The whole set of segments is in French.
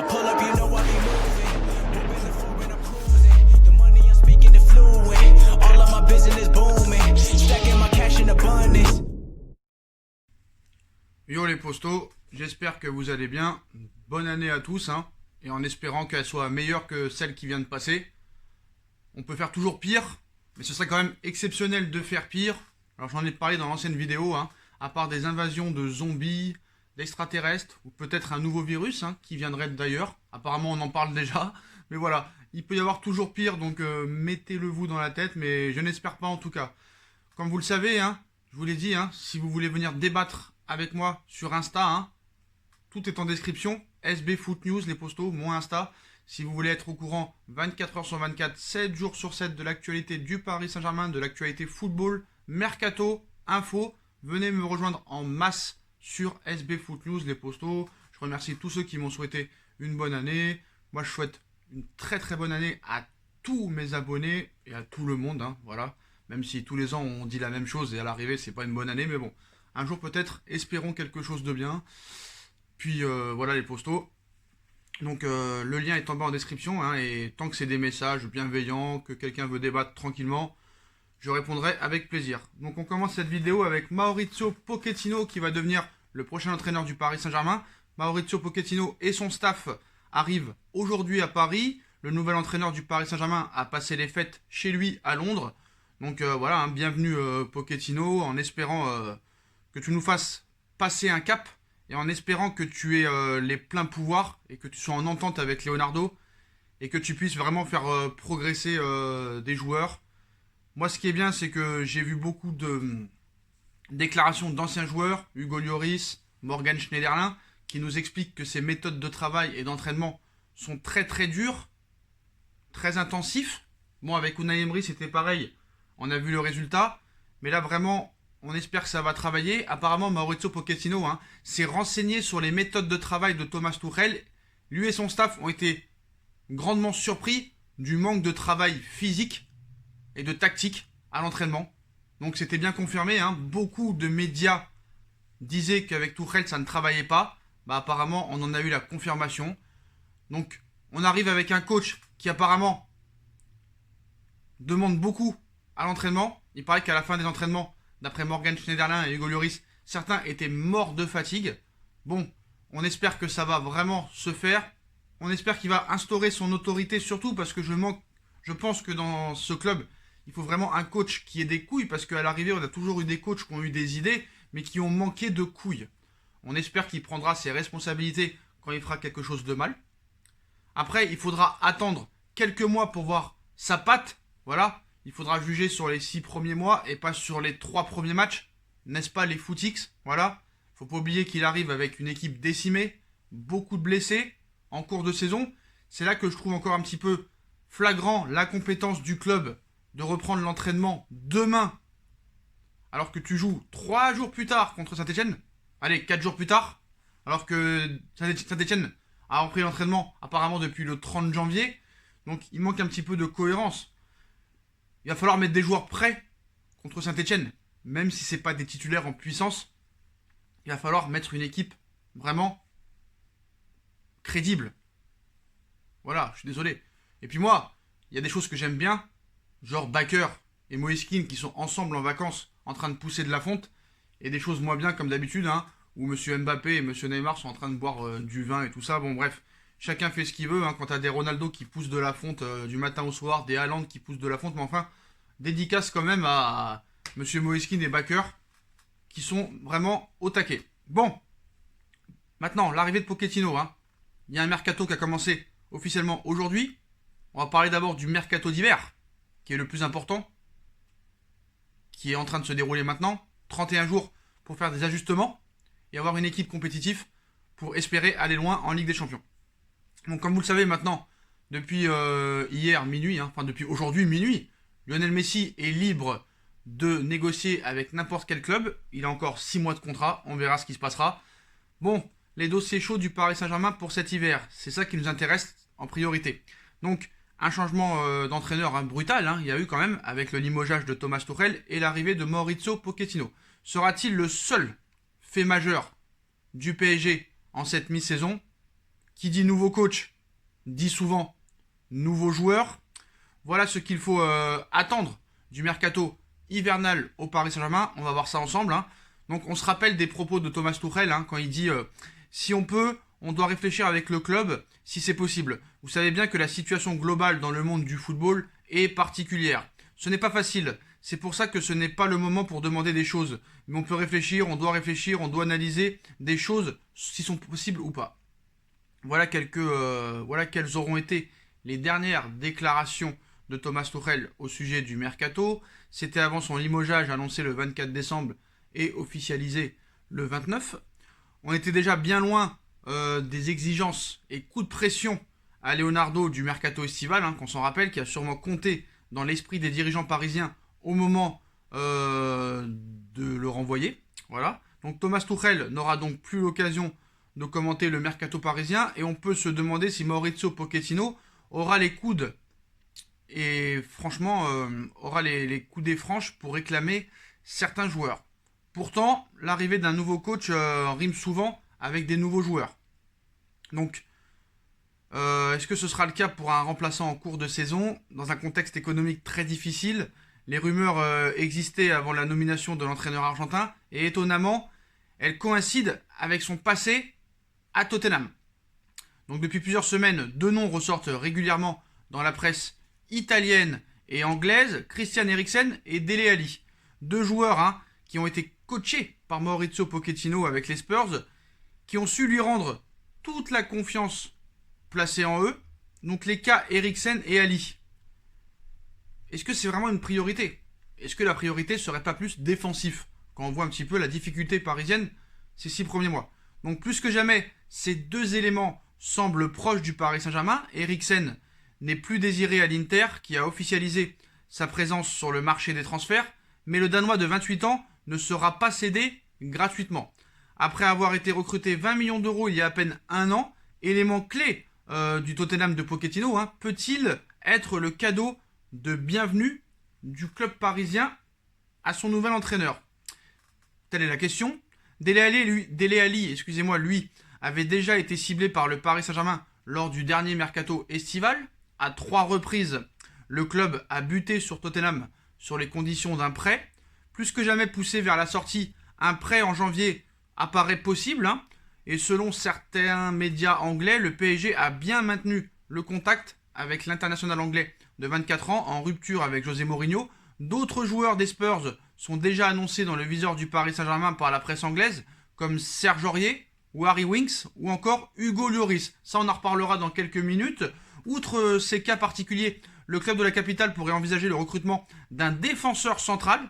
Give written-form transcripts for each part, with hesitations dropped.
I pull up, you know I be moving. Moving the floor and I'm cruising. The money I'm speaking is fluent. All of my business booming. Stacking my cash in abundance. Yo les postos, j'espère que vous allez bien. Bonne année à tous, hein, et en espérant qu'elle soit meilleure que celle qui vient de passer. On peut faire toujours pire, mais ce serait quand même exceptionnel de faire pire. Alors j'en ai parlé dans l'ancienne vidéo, hein, à part des invasions de zombies, d'extraterrestres, ou peut-être un nouveau virus, hein, qui viendrait d'ailleurs. Apparemment on en parle déjà, mais voilà, il peut y avoir toujours pire, donc mettez-le vous dans la tête, mais je n'espère pas en tout cas. Comme vous le savez, hein, je vous l'ai dit, hein, si vous voulez venir débattre avec moi sur Insta, hein, tout est en description. SB Foot News, les postos, mon Insta. Si vous voulez être au courant 24 heures sur 24, 7 jours sur 7 de l'actualité du Paris Saint-Germain, de l'actualité football, mercato, info, venez me rejoindre en masse sur SB Foot News, les postos. Je remercie tous ceux qui m'ont souhaité une bonne année. Moi, je souhaite une très très bonne année à tous mes abonnés et à tout le monde, hein, voilà. Même si tous les ans on dit la même chose et à l'arrivée c'est pas une bonne année, mais bon. Un jour peut-être, espérons quelque chose de bien. Puis voilà les postos. Donc le lien est en bas en description, hein, et tant que c'est des messages bienveillants, que quelqu'un veut débattre tranquillement, je répondrai avec plaisir. Donc on commence cette vidéo avec Maurizio Pochettino qui va devenir le prochain entraîneur du Paris Saint-Germain. Maurizio Pochettino et son staff arrivent aujourd'hui à Paris. Le nouvel entraîneur du Paris Saint-Germain a passé les fêtes chez lui à Londres. Donc voilà, hein, bienvenue Pochettino, en espérant que tu nous fasses passer un cap et en espérant que tu aies les pleins pouvoirs et que tu sois en entente avec Leonardo et que tu puisses vraiment faire progresser des joueurs. Moi, ce qui est bien, c'est que j'ai vu beaucoup de déclarations d'anciens joueurs, Hugo Lloris, Morgan Schneiderlin, qui nous expliquent que ces méthodes de travail et d'entraînement sont très très dures, très intensifs. Bon, avec Unai Emery, c'était pareil, on a vu le résultat, mais là vraiment, on espère que ça va travailler. Apparemment, Maurizio Pochettino, hein, s'est renseigné sur les méthodes de travail de Thomas Tuchel. Lui et son staff ont été grandement surpris du manque de travail physique et de tactique à l'entraînement. Donc c'était bien confirmé, hein. Beaucoup de médias disaient qu'avec Tuchel ça ne travaillait pas. Bah apparemment on en a eu la confirmation. Donc on arrive avec un coach qui apparemment demande beaucoup à l'entraînement. Il paraît qu'à la fin des entraînements, d'après Morgan Schneiderlin et Hugo Lloris, certains étaient morts de fatigue. Bon, on espère que ça va vraiment se faire. On espère qu'il va instaurer son autorité, surtout parce que je pense que dans ce club, il faut vraiment un coach qui ait des couilles, parce qu'à l'arrivée, on a toujours eu des coachs qui ont eu des idées, mais qui ont manqué de couilles. On espère qu'il prendra ses responsabilités quand il fera quelque chose de mal. Après, il faudra attendre quelques mois pour voir sa patte. Voilà, il faudra juger sur les 6 premiers mois et pas sur les 3 premiers matchs. N'est-ce pas les footix? Voilà, faut pas oublier qu'il arrive avec une équipe décimée, beaucoup de blessés en cours de saison. C'est là que je trouve encore un petit peu flagrant l'incompétence du club de reprendre l'entraînement demain, alors que tu joues 3 jours plus tard contre Saint-Etienne. Allez, 4 jours plus tard, alors que Saint-Etienne a repris l'entraînement apparemment depuis le 30 janvier. Donc il manque un petit peu de cohérence. Il va falloir mettre des joueurs prêts contre Saint-Etienne, même si ce n'est pas des titulaires en puissance. Il va falloir mettre une équipe vraiment crédible. Voilà, je suis désolé. Et puis moi, il y a des choses que j'aime bien, genre Bakker et Moise Kean qui sont ensemble en vacances en train de pousser de la fonte, et des choses moins bien comme d'habitude, hein, où Monsieur Mbappé et Monsieur Neymar sont en train de boire du vin et tout ça. Bon bref, chacun fait ce qu'il veut, hein, quand t'as des Ronaldo qui poussent de la fonte du matin au soir, des Haaland qui poussent de la fonte, mais enfin, dédicace quand même à Monsieur Moise Kean et Bakker qui sont vraiment au taquet. Bon, maintenant, l'arrivée de Pochettino, hein. Il y a un mercato qui a commencé officiellement aujourd'hui. On va parler d'abord du mercato d'hiver, qui est le plus important, qui est en train de se dérouler maintenant. 31 jours pour faire des ajustements et avoir une équipe compétitive pour espérer aller loin en Ligue des Champions. Donc comme vous le savez maintenant, depuis hier minuit, hein, enfin depuis aujourd'hui minuit, Lionel Messi est libre de négocier avec n'importe quel club. Il a encore 6 mois de contrat, on verra ce qui se passera. Bon, les dossiers chauds du Paris Saint-Germain pour cet hiver, c'est ça qui nous intéresse en priorité. Donc un changement d'entraîneur, hein, brutal, hein, il y a eu quand même, avec le limogeage de Thomas Tuchel et l'arrivée de Maurizio Pochettino. Sera-t-il le seul fait majeur du PSG en cette mi-saison Qui dit nouveau coach, dit souvent nouveau joueur. Voilà ce qu'il faut attendre du mercato hivernal au Paris Saint-Germain. On va voir ça ensemble. Hein. Donc on se rappelle des propos de Thomas Tuchel quand il dit si on peut, on doit réfléchir avec le club si c'est possible. Vous savez bien que la situation globale dans le monde du football est particulière. Ce n'est pas facile. C'est pour ça que ce n'est pas le moment pour demander des choses. Mais on peut réfléchir, on doit analyser des choses si sont possibles ou pas. Voilà quelles auront été les dernières déclarations de Thomas Tuchel au sujet du mercato. C'était avant son limogeage annoncé le 24 décembre et officialisé le 29. On était déjà bien loin des exigences et coups de pression à Leonardo du mercato estival, qu'on s'en rappelle, qui a sûrement compté dans l'esprit des dirigeants parisiens au moment de le renvoyer. Voilà. Donc Thomas Tuchel n'aura donc plus l'occasion de commenter le mercato parisien et on peut se demander si Maurizio Pochettino aura les coudes et franchement aura les coudées franches pour réclamer certains joueurs. Pourtant, l'arrivée d'un nouveau coach rime souvent avec des nouveaux joueurs. Donc, est-ce que ce sera le cas pour un remplaçant en cours de saison dans un contexte économique très difficile? Les rumeurs existaient avant la nomination de l'entraîneur argentin et étonnamment, elles coïncident avec son passé à Tottenham. Donc depuis plusieurs semaines, deux noms ressortent régulièrement dans la presse italienne et anglaise, Christian Eriksen et Dele Alli. Deux joueurs qui ont été coachés par Maurizio Pochettino avec les Spurs, qui ont su lui rendre toute la confiance placée en eux, donc les cas Eriksen et Ali. Est-ce que c'est vraiment une priorité? Est-ce que la priorité serait pas plus défensif quand on voit un petit peu la difficulté parisienne ces 6 premiers mois? Donc plus que jamais, ces deux éléments semblent proches du Paris Saint-Germain. Eriksen n'est plus désiré à l'Inter, qui a officialisé sa présence sur le marché des transferts, mais le Danois de 28 ans ne sera pas cédé gratuitement. Après avoir été recruté 20 millions d'euros il y a à peine un an, élément clé du Tottenham de Pochettino, peut-il être le cadeau de bienvenue du club parisien à son nouvel entraîneur? Telle est la question. Dele Alli, lui, avait déjà été ciblé par le Paris Saint-Germain lors du dernier mercato estival. À 3 reprises, le club a buté sur Tottenham sur les conditions d'un prêt. Plus que jamais poussé vers la sortie, un prêt en janvier apparaît possible. Et selon certains médias anglais, le PSG a bien maintenu le contact avec l'international anglais de 24 ans en rupture avec José Mourinho. D'autres joueurs des Spurs sont déjà annoncés dans le viseur du Paris Saint-Germain par la presse anglaise, comme Serge Aurier ou Harry Winks ou encore Hugo Lloris. Ça, on en reparlera dans quelques minutes. Outre ces cas particuliers, le club de la capitale pourrait envisager le recrutement d'un défenseur central.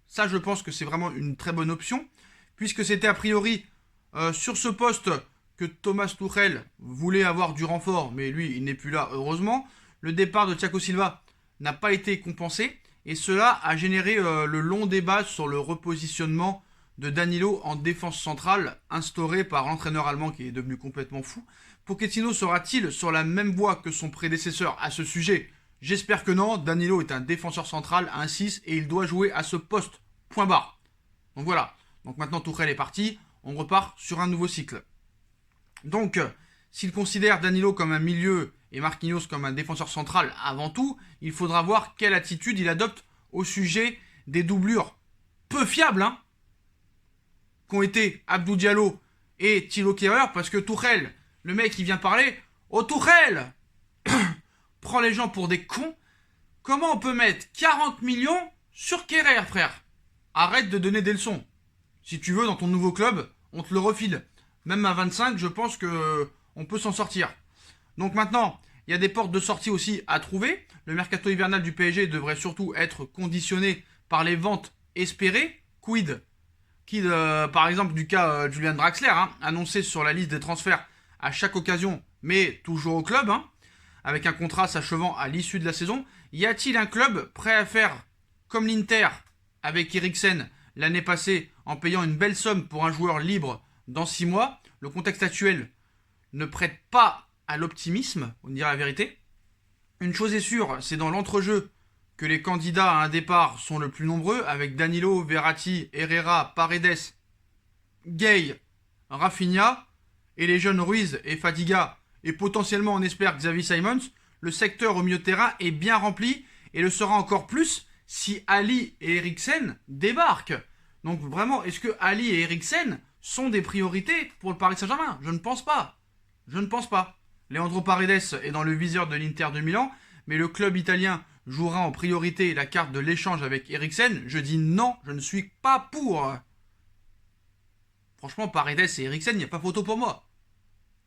Ça, je pense que c'est vraiment une très bonne option, puisque c'était a priori sur ce poste que Thomas Tuchel voulait avoir du renfort, mais lui, il n'est plus là, heureusement. Le départ de Thiago Silva n'a pas été compensé, et cela a généré le long débat sur le repositionnement de Danilo en défense centrale, instauré par l'entraîneur allemand qui est devenu complètement fou. Pochettino sera-t-il sur la même voie que son prédécesseur à ce sujet? J'espère que non. Danilo est un défenseur central, un 6, et il doit jouer à ce poste. Point barre. Donc voilà. Donc maintenant Tuchel est parti, on repart sur un nouveau cycle. Donc, s'il considère Danilo comme un milieu et Marquinhos comme un défenseur central avant tout, il faudra voir quelle attitude il adopte au sujet des doublures peu fiables, qu'ont été Abdou Diallo et Thilo Kehrer, parce que Tuchel, le mec qui vient parler, oh Tuchel, prend les gens pour des cons. Comment on peut mettre 40 millions sur Kehrer, frère? Arrête de donner des leçons. Si tu veux, dans ton nouveau club, on te le refile. Même à 25, je pense que on peut s'en sortir. Donc maintenant, il y a des portes de sortie aussi à trouver. Le mercato hivernal du PSG devrait surtout être conditionné par les ventes espérées. Quid, par exemple, du cas Julian Draxler, annoncé sur la liste des transferts à chaque occasion, mais toujours au club, avec un contrat s'achevant à l'issue de la saison. Y a-t-il un club prêt à faire comme l'Inter avec Eriksen l'année passée en payant une belle somme pour un joueur libre dans 6 mois? Le contexte actuel ne prête pas à l'optimisme, on dirait la vérité. Une chose est sûre, c'est dans l'entrejeu que les candidats à un départ sont le plus nombreux, avec Danilo, Verratti, Herrera, Paredes, Gay, Rafinha, et les jeunes Ruiz et Fadiga et potentiellement on espère Xavi Simons, le secteur au milieu de terrain est bien rempli et le sera encore plus si Ali et Eriksen débarquent. Donc vraiment, est-ce que Ali et Eriksen sont des priorités pour le Paris Saint-Germain? Je ne pense pas. Je ne pense pas. Leandro Paredes est dans le viseur de l'Inter de Milan, mais le club italien jouera en priorité la carte de l'échange avec Eriksen. Je dis non, je ne suis pas pour. Franchement, Paredes et Eriksen, il n'y a pas photo pour moi.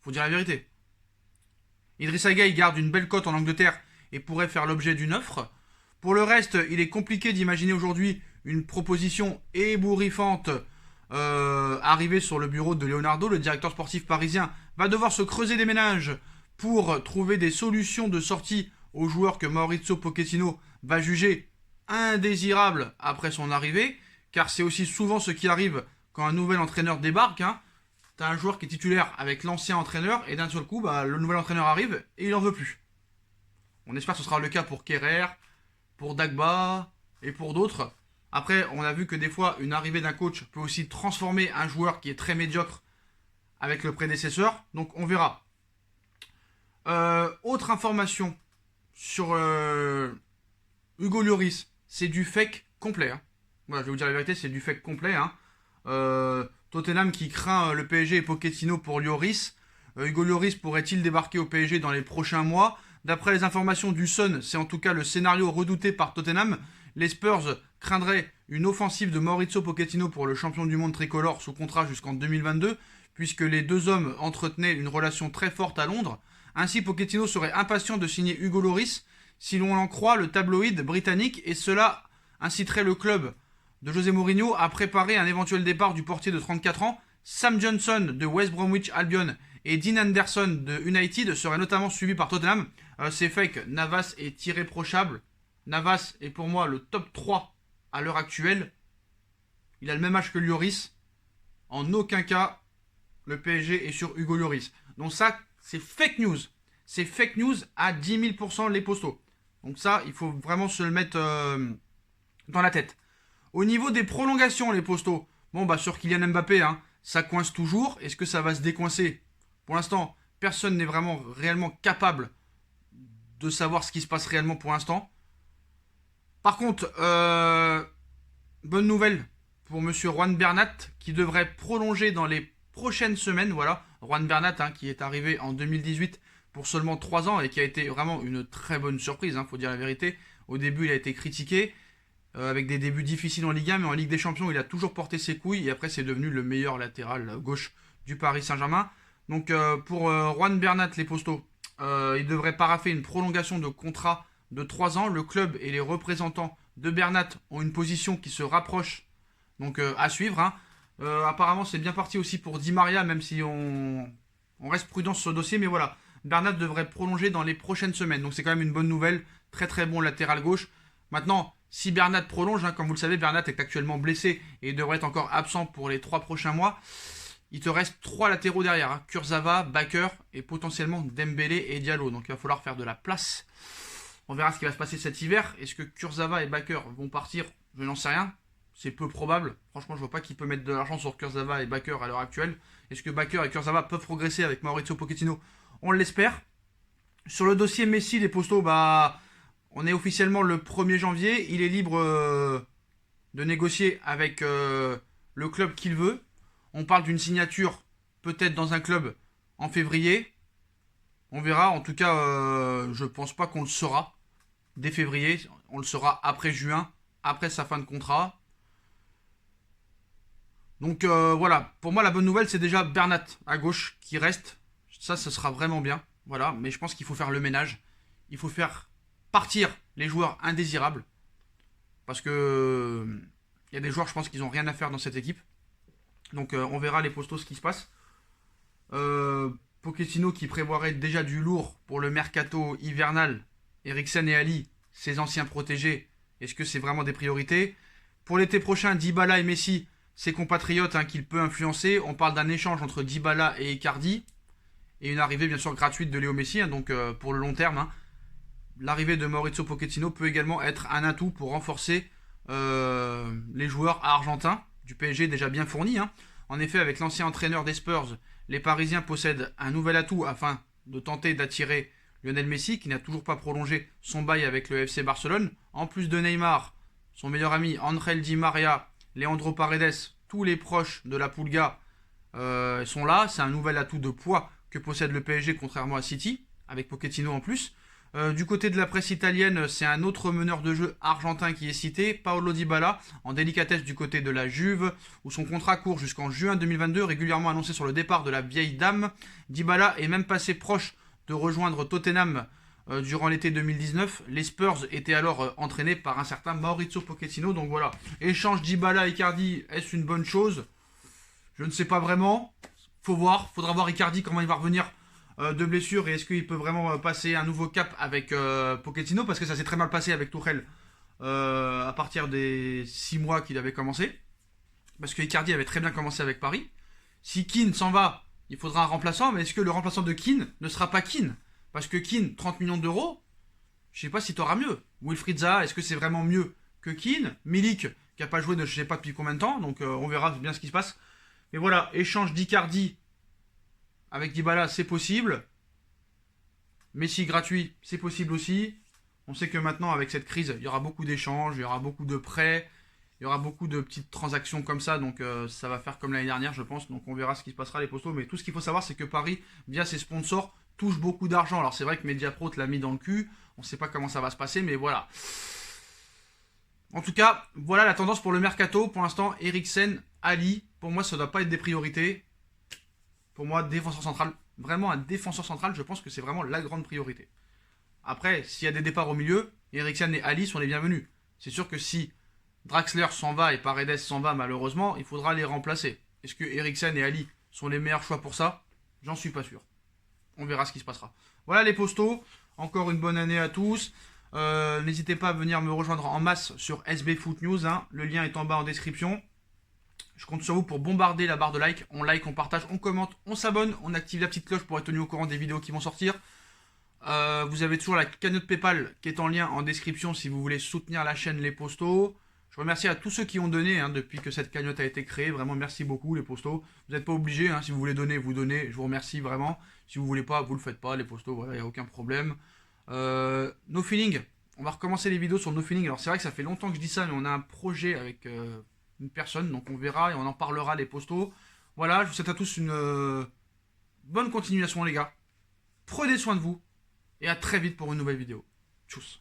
Faut dire la vérité. Idrissa Gueye garde une belle cote en Angleterre et pourrait faire l'objet d'une offre. Pour le reste, il est compliqué d'imaginer aujourd'hui une proposition ébouriffante arriver sur le bureau de Leonardo. Le directeur sportif parisien va devoir se creuser des méninges pour trouver des solutions de sortie aux joueurs que Maurizio Pochettino va juger indésirables après son arrivée, car c'est aussi souvent ce qui arrive quand un nouvel entraîneur débarque. T'as un joueur qui est titulaire avec l'ancien entraîneur et d'un seul coup, le nouvel entraîneur arrive et il en veut plus. On espère que ce sera le cas pour Kerrer, pour Dagba et pour d'autres. Après, on a vu que des fois, une arrivée d'un coach peut aussi transformer un joueur qui est très médiocre avec le prédécesseur. Donc on verra. Autre information sur Hugo Lloris, c'est du fake complet. Voilà, je vais vous dire la vérité, c'est du fake complet. Tottenham qui craint le PSG et Pochettino pour Lloris. Hugo Lloris pourrait-il débarquer au PSG dans les prochains mois? D'après les informations du Sun, c'est en tout cas le scénario redouté par Tottenham. Les Spurs craindraient une offensive de Maurizio Pochettino pour le champion du monde tricolore sous contrat jusqu'en 2022, puisque les deux hommes entretenaient une relation très forte à Londres. Ainsi, Pochettino serait impatient de signer Hugo Lloris, si l'on en croit le tabloïd britannique, et cela inciterait le club de José Mourinho à préparer un éventuel départ du portier de 34 ans. Sam Johnson de West Bromwich Albion et Dean Anderson de United seraient notamment suivis par Tottenham. C'est fake, Navas est irréprochable. Navas est pour moi le top 3 à l'heure actuelle. Il a le même âge que Lloris. En aucun cas, le PSG est sur Hugo Lloris. Donc ça, c'est fake news. C'est fake news à 10 000% les postaux. Donc ça, il faut vraiment se le mettre dans la tête. Au niveau des prolongations, les postaux, sur Kylian Mbappé, ça coince toujours. Est-ce que ça va se décoincer? Pour l'instant, personne n'est vraiment réellement capable de savoir ce qui se passe réellement pour l'instant. Par contre, bonne nouvelle pour monsieur Juan Bernat qui devrait prolonger dans les prochaines semaines. Voilà, Juan Bernat qui est arrivé en 2018 pour seulement 3 ans et qui a été vraiment une très bonne surprise, faut dire la vérité. Au début, il a été critiqué avec des débuts difficiles en Ligue 1, mais en Ligue des Champions, il a toujours porté ses couilles et après, c'est devenu le meilleur latéral gauche du Paris Saint-Germain. Donc, pour Juan Bernat, les postaux, il devrait paraffer une prolongation de contrat de 3 ans. Le club et les représentants de Bernat ont une position qui se rapproche, donc à suivre. Apparemment, c'est bien parti aussi pour Di Maria, même si on reste prudent sur ce dossier. Mais voilà, Bernat devrait prolonger dans les prochaines semaines. Donc c'est quand même une bonne nouvelle. Très très bon latéral gauche. Maintenant, si Bernat prolonge, comme vous le savez, Bernat est actuellement blessé et devrait être encore absent pour les 3 prochains mois. Il te reste 3 latéraux derrière. Kurzawa, Bakker et potentiellement Dembélé et Diallo. Donc il va falloir faire de la place. On verra ce qui va se passer cet hiver. Est-ce que Kurzawa et Bakker vont partir? Je n'en sais rien. C'est peu probable. Franchement, je vois pas qui peut mettre de l'argent sur Kurzawa et Bakker à l'heure actuelle. Est-ce que Bakker et Kurzawa peuvent progresser avec Maurizio Pochettino? On l'espère. Sur le dossier Messi, les postaux, on est officiellement le 1er janvier. Il est libre de négocier avec le club qu'il veut. On parle d'une signature peut-être dans un club en février. On verra. En tout cas, je pense pas qu'on le saura dès février. On le saura après juin, après sa fin de contrat. Donc voilà, pour moi la bonne nouvelle c'est déjà Bernat à gauche qui reste. Ça, ce sera vraiment bien. Voilà, mais je pense qu'il faut faire le ménage. Il faut faire partir les joueurs indésirables. Parce que il y a des joueurs, je pense qu'ils n'ont rien à faire dans cette équipe. Donc on verra les postos ce qui se passe. Pochettino qui prévoirait déjà du lourd pour le mercato hivernal. Eriksen et Ali, ses anciens protégés. Est-ce que c'est vraiment des priorités? Pour l'été prochain, Dybala et Messi, ses compatriotes qu'il peut influencer. On parle d'un échange entre Dybala et Icardi. Et une arrivée bien sûr gratuite de Léo Messi. Donc pour le long terme. L'arrivée de Maurizio Pochettino peut également être un atout pour renforcer les joueurs argentins du PSG déjà bien fournis. En effet, avec l'ancien entraîneur des Spurs, les Parisiens possèdent un nouvel atout afin de tenter d'attirer Lionel Messi, qui n'a toujours pas prolongé son bail avec le FC Barcelone. En plus de Neymar, son meilleur ami Ángel Di María, Leandro Paredes, tous les proches de la Pulga sont là. C'est un nouvel atout de poids que possède le PSG, contrairement à City, avec Pochettino en plus. Du côté de la presse italienne, c'est un autre meneur de jeu argentin qui est cité, Paulo Dybala, en délicatesse du côté de la Juve, où son contrat court jusqu'en juin 2022, régulièrement annoncé sur le départ de la vieille dame. Dybala est même passé proche de rejoindre Tottenham durant l'été 2019. Les Spurs étaient alors entraînés par un certain Maurizio Pochettino. Donc voilà, échange Dybala-Icardi, est-ce une bonne chose? Je ne sais pas vraiment. Faudra voir Icardi comment il va revenir de blessure et est-ce qu'il peut vraiment passer un nouveau cap avec Pochettino, parce que ça s'est très mal passé avec Tuchel à partir des 6 mois qu'il avait commencé, parce que Icardi avait très bien commencé avec Paris. Si Keane s'en va, il faudra un remplaçant, mais est-ce que le remplaçant de Keane ne sera pas Keane? Parce que Keane, 30 millions d'euros, je sais pas si tu auras mieux. Wilfried Zaha, est-ce que c'est vraiment mieux que Keane? Milik, qui n'a pas joué de je sais pas depuis combien de temps, donc on verra bien ce qui se passe. Mais voilà, échange d'Icardi avec Dybala, c'est possible. Messi gratuit, c'est possible aussi. On sait que maintenant, avec cette crise, il y aura beaucoup d'échanges, il y aura beaucoup de prêts, il y aura beaucoup de petites transactions comme ça. Donc ça va faire comme l'année dernière, je pense. Donc on verra ce qui se passera, les postos. Mais tout ce qu'il faut savoir, c'est que Paris, via ses sponsors, touche beaucoup d'argent. Alors c'est vrai que Mediapro te l'a mis dans le cul. On ne sait pas comment ça va se passer, mais voilà. En tout cas, voilà la tendance pour le mercato. Pour l'instant, Eriksen, Ali, pour moi, ça ne doit pas être des priorités. Pour moi, défenseur central, vraiment un défenseur central, je pense que c'est vraiment la grande priorité. Après, s'il y a des départs au milieu, Eriksen et Ali sont les bienvenus. C'est sûr que si Draxler s'en va et Paredes s'en va, malheureusement, il faudra les remplacer. Est-ce que Eriksen et Ali sont les meilleurs choix pour ça? J'en suis pas sûr. On verra ce qui se passera. Voilà les postos. Encore une bonne année à tous. N'hésitez pas à venir me rejoindre en masse sur SB Foot News. Le lien est en bas en description. Je compte sur vous pour bombarder la barre de like. On like, on partage, on commente, on s'abonne, on active la petite cloche pour être tenu au courant des vidéos qui vont sortir. Vous avez toujours la cagnotte PayPal qui est en lien en description si vous voulez soutenir la chaîne Les Postos. Je remercie à tous ceux qui ont donné depuis que cette cagnotte a été créée. Vraiment, merci beaucoup les Postos. Vous n'êtes pas obligés. Si vous voulez donner, vous donnez. Je vous remercie vraiment. Si vous voulez pas, vous le faites pas. Les Postos, voilà, il n'y a aucun problème. No Feeling. On va recommencer les vidéos sur No Feeling. Alors c'est vrai que ça fait longtemps que je dis ça, mais on a un projet avec une personne. Donc on verra et on en parlera les Postos. Voilà, je vous souhaite à tous une bonne continuation les gars. Prenez soin de vous. Et à très vite pour une nouvelle vidéo. Tchuss.